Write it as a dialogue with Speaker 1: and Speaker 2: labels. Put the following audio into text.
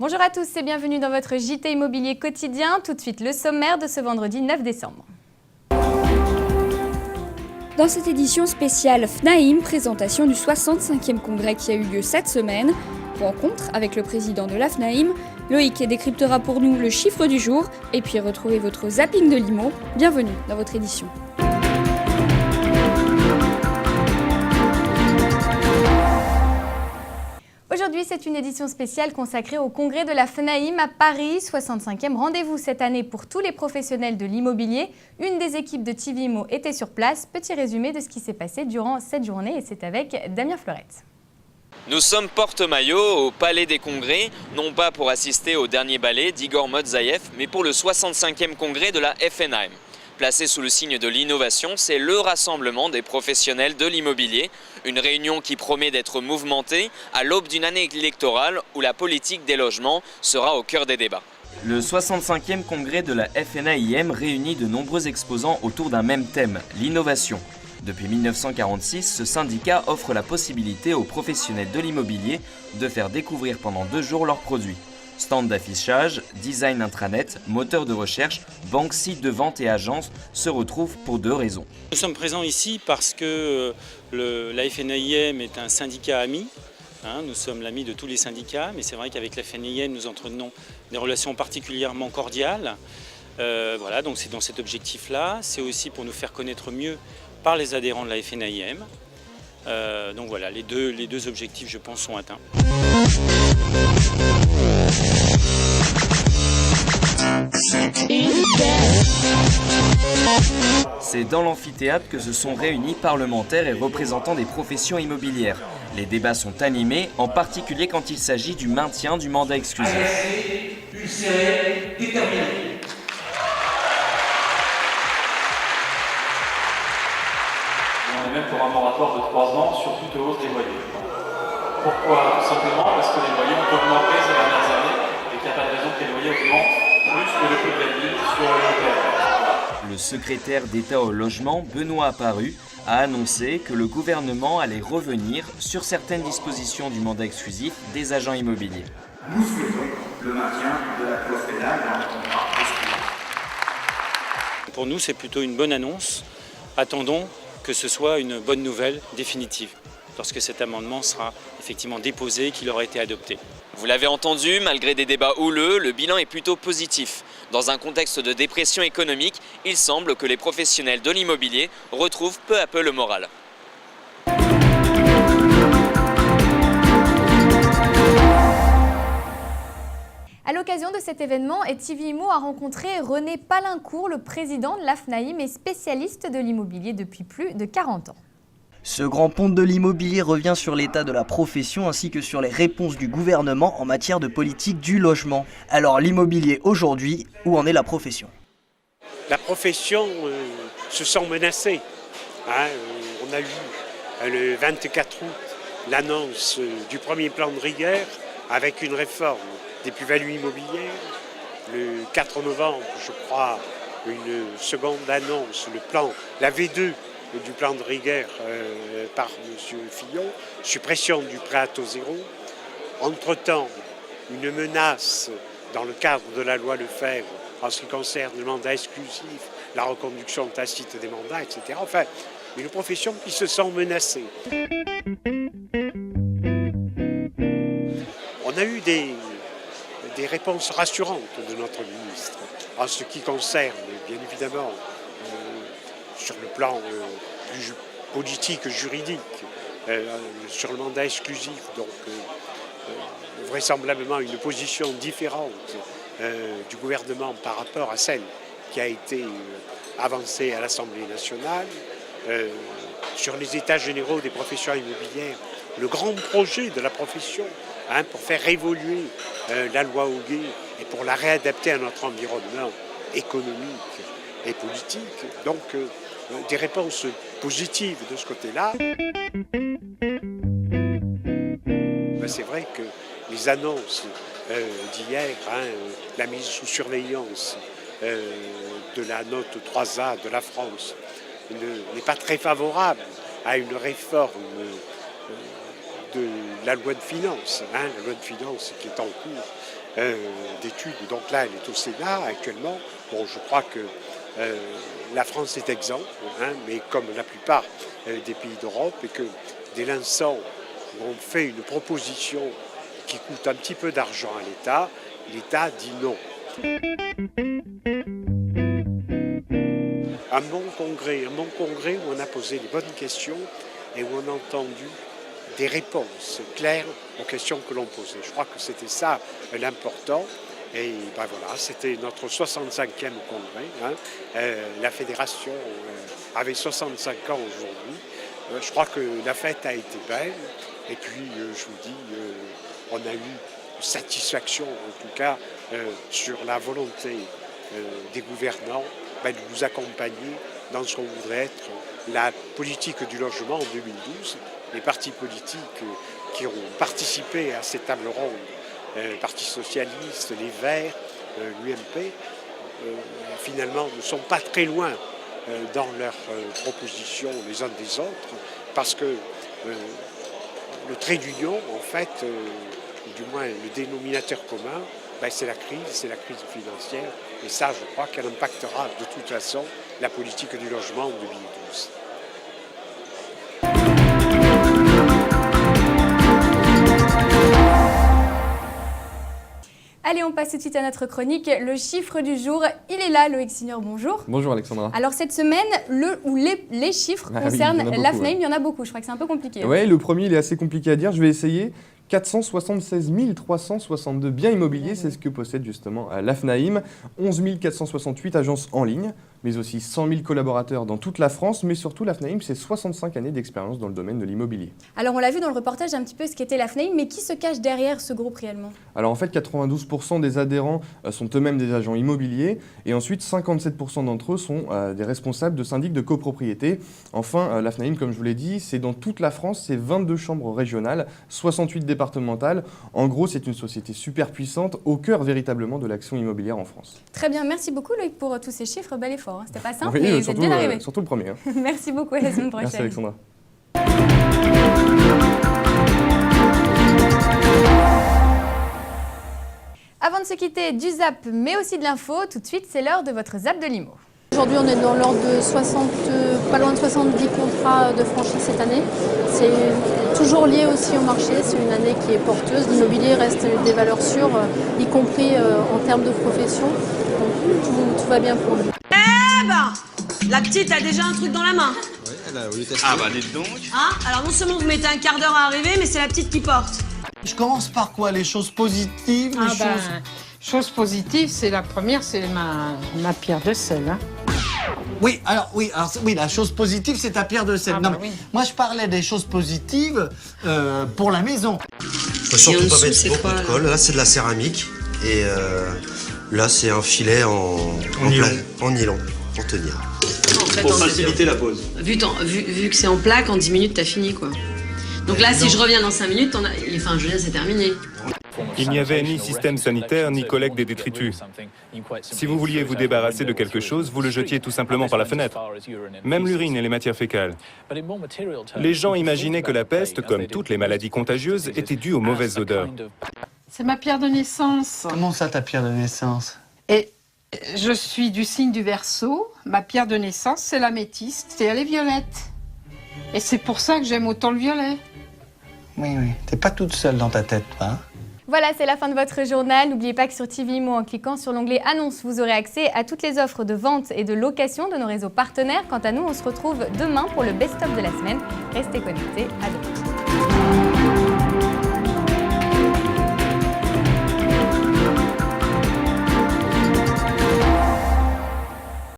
Speaker 1: Bonjour à tous et bienvenue dans votre JT Immobilier quotidien. Tout de suite le sommaire de ce vendredi 9 décembre.
Speaker 2: Dans cette édition spéciale FNAIM, présentation du 65e congrès qui a eu lieu cette semaine. Rencontre avec le président de la FNAIM, Loïc décryptera pour nous le chiffre du jour et puis retrouvez votre zapping de l'IMO. Bienvenue dans votre édition.
Speaker 1: Aujourd'hui, c'est une édition spéciale consacrée au congrès de la FNAIM à Paris, 65e rendez-vous cette année pour tous les professionnels de l'immobilier. Une des équipes de TV Immo était sur place. Petit résumé de ce qui s'est passé durant cette journée et c'est avec Damien Fleurette.
Speaker 3: Nous sommes porte-maillot au Palais des Congrès, non pas pour assister au dernier ballet d'Igor Motzaïev, mais pour le 65e congrès de la FNAIM. Placé sous le signe de l'innovation, c'est le rassemblement des professionnels de l'immobilier. Une réunion qui promet d'être mouvementée à l'aube d'une année électorale où la politique des logements sera au cœur des débats. Le 65e congrès de la FNAIM réunit de nombreux exposants autour d'un même thème, l'innovation. Depuis 1946, ce syndicat offre la possibilité aux professionnels de l'immobilier de faire découvrir pendant 2 jours leurs produits. Stand d'affichage, design intranet, moteur de recherche, banque, site de vente et agence se retrouvent pour 2 raisons.
Speaker 4: Nous sommes présents ici parce que la FNAIM est un syndicat ami. Nous sommes l'ami de tous les syndicats, mais c'est vrai qu'avec la FNAIM, nous entretenons des relations particulièrement cordiales. Voilà, donc c'est dans cet objectif-là. C'est aussi pour nous faire connaître mieux par les adhérents de la FNAIM. Donc voilà, les deux objectifs, je pense, sont atteints.
Speaker 3: C'est dans l'amphithéâtre que se sont réunis parlementaires et représentants des professions immobilières. Les débats sont animés, en particulier quand il s'agit du maintien du mandat exclusif.
Speaker 5: On est même pour un moratoire de 3 ans sur toute hausse des loyers. Pourquoi? Tout simplement parce que les loyers ont augmenté ces dernières années et qu'il n'y a pas de raison que les loyers augmentent plus que le prix de la vie sur le long terme.
Speaker 3: Le secrétaire d'État au logement, Benoît Apparu, a annoncé que le gouvernement allait revenir sur certaines dispositions du mandat exclusif des agents immobiliers.
Speaker 6: Nous souhaitons le maintien de la clause pénale dans le contrat exclusif.
Speaker 4: Pour nous, c'est plutôt une bonne annonce. Attendons que ce soit une bonne nouvelle définitive, lorsque cet amendement sera effectivement déposé et qu'il aura été adopté.
Speaker 3: Vous l'avez entendu, malgré des débats houleux, le bilan est plutôt positif. Dans un contexte de dépression économique, il semble que les professionnels de l'immobilier retrouvent peu à peu le moral.
Speaker 1: À l'occasion de cet événement, TV Immo a rencontré René Palincourt, le président de la FNAIM et spécialiste de l'immobilier depuis plus de 40 ans.
Speaker 7: Ce grand ponte de l'immobilier revient sur l'état de la profession ainsi que sur les réponses du gouvernement en matière de politique du logement. Alors l'immobilier aujourd'hui, où en est la profession?
Speaker 8: La profession se sent menacée. On a eu le 24 août l'annonce du premier plan de rigueur avec une réforme des plus-values immobilières. Le 4 novembre, je crois, une seconde annonce, le plan, la V2 du plan de rigueur par M. Fillon, suppression du prêt à taux zéro. Entre-temps, une menace dans le cadre de la loi Lefebvre en ce qui concerne le mandat exclusif, la reconduction tacite des mandats, etc. Enfin, une profession qui se sent menacée. On a eu des réponses rassurantes de notre ministre en ce qui concerne, bien évidemment, sur le plan plus politique, juridique, sur le mandat exclusif, donc vraisemblablement une position différente du gouvernement par rapport à celle qui a été avancée à l'Assemblée nationale. Sur les états généraux des professions immobilières, le grand projet de la profession pour faire évoluer la loi Hoguet et pour la réadapter à notre environnement économique et politique. Donc, des réponses positives de ce côté-là. C'est vrai que les annonces d'hier, la mise sous surveillance de la note 3A de la France n'est pas très favorable à une réforme de la loi de finances, la loi de finances qui est en cours d'étude. Donc là, elle est au Sénat actuellement. Bon, je crois que la France est exempte, mais comme la plupart des pays d'Europe, et que dès l'instant où on fait une proposition qui coûte un petit peu d'argent à l'État, l'État dit non. Un bon congrès où on a posé les bonnes questions et où on a entendu des réponses claires aux questions que l'on posait. Je crois que c'était ça l'important. Et ben voilà, c'était notre 65e congrès. La fédération avait 65 ans aujourd'hui. Je crois que la fête a été belle. Et puis, je vous dis, on a eu satisfaction, en tout cas, sur la volonté des gouvernants de nous accompagner dans ce qu'on voudrait être la politique du logement en 2012. Les partis politiques qui ont participé à ces tables rondes, le Parti socialiste, les Verts, l'UMP, finalement ne sont pas très loin dans leurs propositions les uns des autres, parce que le trait d'union, en fait, ou du moins le dénominateur commun, c'est la crise financière. Et ça, je crois qu'elle impactera de toute façon la politique du logement en 2012.
Speaker 1: Allez, on passe tout de suite à notre chronique. Le chiffre du jour, il est là, Loïc Signor, bonjour.
Speaker 9: Bonjour Alexandra.
Speaker 1: Alors cette semaine, les chiffres concernent la FNAIM, il y en a beaucoup, je crois que c'est un peu compliqué.
Speaker 9: Oui, le premier, il est assez compliqué à dire, je vais essayer. 476 362 biens immobiliers, c'est ce que possède justement la FNAIM. 11 468 agences en ligne, mais aussi 100 000 collaborateurs dans toute la France. Mais surtout, la FNAIM, c'est 65 années d'expérience dans le domaine de l'immobilier.
Speaker 1: Alors, on l'a vu dans le reportage un petit peu ce qu'était la FNAIM, mais qui se cache derrière ce groupe réellement?
Speaker 9: Alors en fait, 92% des adhérents sont eux-mêmes des agents immobiliers. Et ensuite, 57% d'entre eux sont des responsables de syndics de copropriété. Enfin, la FNAIM, comme je vous l'ai dit, c'est dans toute la France, c'est 22 chambres régionales, 68 départementales. En gros, c'est une société super puissante, au cœur véritablement de l'action immobilière en France.
Speaker 1: Très bien, merci beaucoup Loïc pour tous ces chiffres, bel effort. C'était pas simple,
Speaker 9: oui,
Speaker 1: mais vous êtes bien arrivé.
Speaker 9: Surtout le premier.
Speaker 1: Merci beaucoup, à la semaine prochaine.
Speaker 9: Merci Alexandra.
Speaker 1: Avant de se quitter du zap, mais aussi de l'info, tout de suite, c'est l'heure de votre zap de l'IMO.
Speaker 10: Aujourd'hui, on est dans l'ordre de pas loin de 70 contrats de franchise cette année. C'est toujours lié aussi au marché, c'est une année qui est porteuse. L'immobilier reste des valeurs sûres, y compris en termes de profession. Donc tout va bien pour nous.
Speaker 11: Eh ben, la petite a déjà un truc dans la main.
Speaker 12: Oui, elle a voulu tester.
Speaker 11: Ah bah dites donc. Alors non seulement vous mettez un quart d'heure à arriver, mais c'est la petite qui porte.
Speaker 12: Je commence par quoi? Les choses positives,
Speaker 13: Chose positive, c'est la première, c'est ma pierre de sel. Hein.
Speaker 12: Oui, la chose positive, c'est ta pierre de sel. Moi, je parlais des choses positives pour la maison.
Speaker 14: Faut surtout pas mettre beaucoup de colle. Là, c'est de la céramique. Et là, c'est un filet en nylon pour tenir.
Speaker 15: Pour faciliter la pose. Vu que c'est en plaque, en 10 minutes, t'as fini, quoi. Donc là, si je reviens dans 5 minutes, c'est terminé.
Speaker 16: Il n'y avait ni système sanitaire, ni collecte des détritus. Si vous vouliez vous débarrasser de quelque chose, vous le jetiez tout simplement par la fenêtre. Même l'urine et les matières fécales. Les gens imaginaient que la peste, comme toutes les maladies contagieuses, était due aux mauvaises odeurs.
Speaker 13: C'est ma pierre de naissance.
Speaker 12: Comment ça, ta pierre de naissance?
Speaker 13: Et je suis du signe du Verseau. Ma pierre de naissance, c'est l'améthyste et elle est violette. Et c'est pour ça que j'aime autant le violet.
Speaker 12: Oui, t'es pas toute seule dans ta tête, toi.
Speaker 1: Voilà, c'est la fin de votre journal. N'oubliez pas que sur TV Imo, en cliquant sur l'onglet Annonces, vous aurez accès à toutes les offres de vente et de location de nos réseaux partenaires. Quant à nous, on se retrouve demain pour le best-of de la semaine. Restez connectés, à demain.